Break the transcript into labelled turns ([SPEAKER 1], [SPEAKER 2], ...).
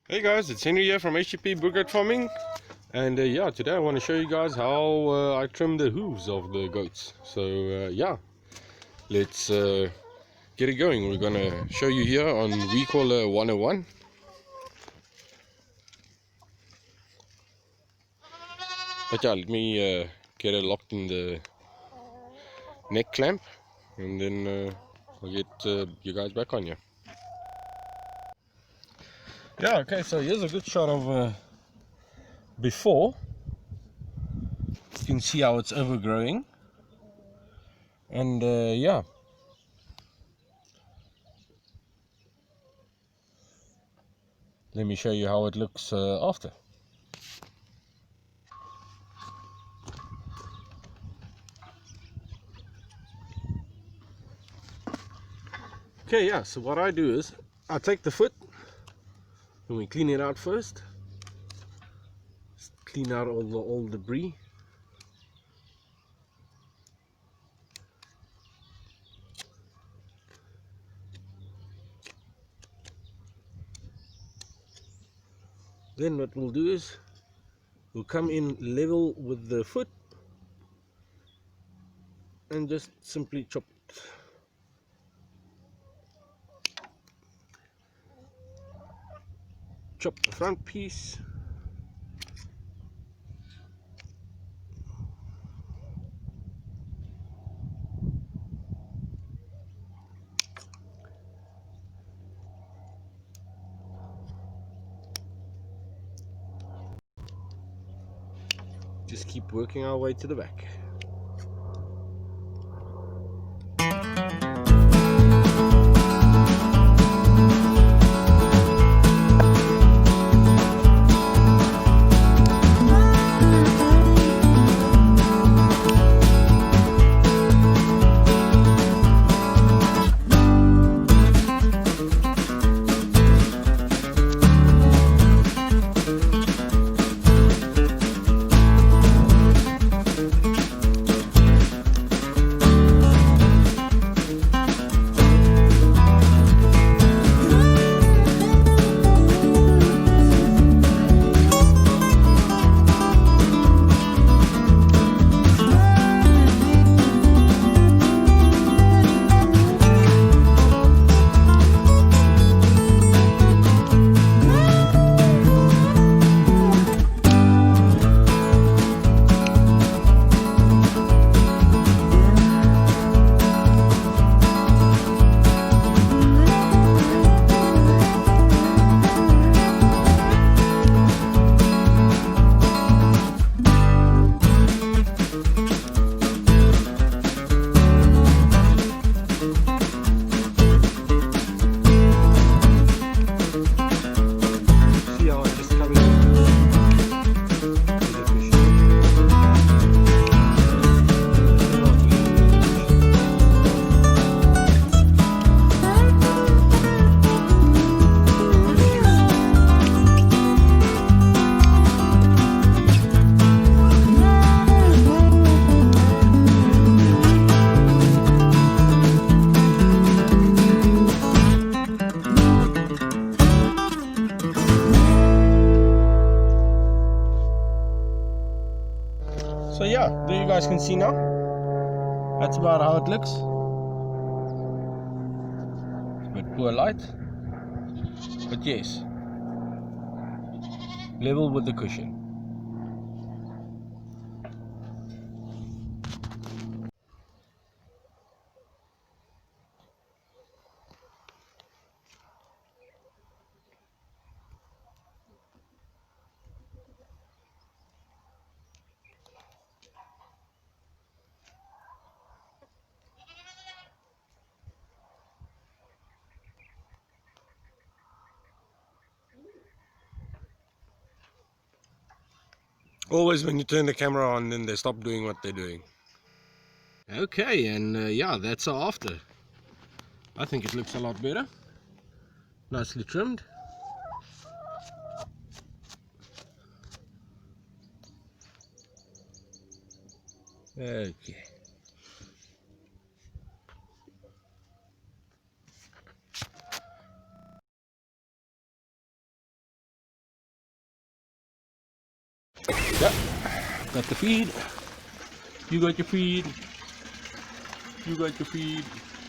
[SPEAKER 1] Hey guys, it's Henry here from HTP Boer Goat Farming, and yeah, today I want to show you guys how I trim the hooves of the goats. So yeah, let's get it going. We're gonna show you here on week caller 101. But yeah, let me get it locked in the neck clamp, and then I'll get you guys back on here. Yeah, okay, so here's a good shot of before. You can see how it's overgrowing, and yeah, let me show you how it looks after. Okay, yeah, so what I do is I take the foot and we clean it out first. Just clean out all the old debris. Then what we'll do is we'll come in level with the foot and just simply chop it. Chop the front piece. Just keep working our way to the back. So yeah, there you guys can see now. That's about how it looks. It's a bit poor light, but yes, level with the cushion. Always when you turn the camera on, then they stop doing what they're doing. Okay, and yeah, that's after. I think it looks a lot better. Nicely trimmed. Okay. Yeah, got the feed. You got your feed. You got your feed.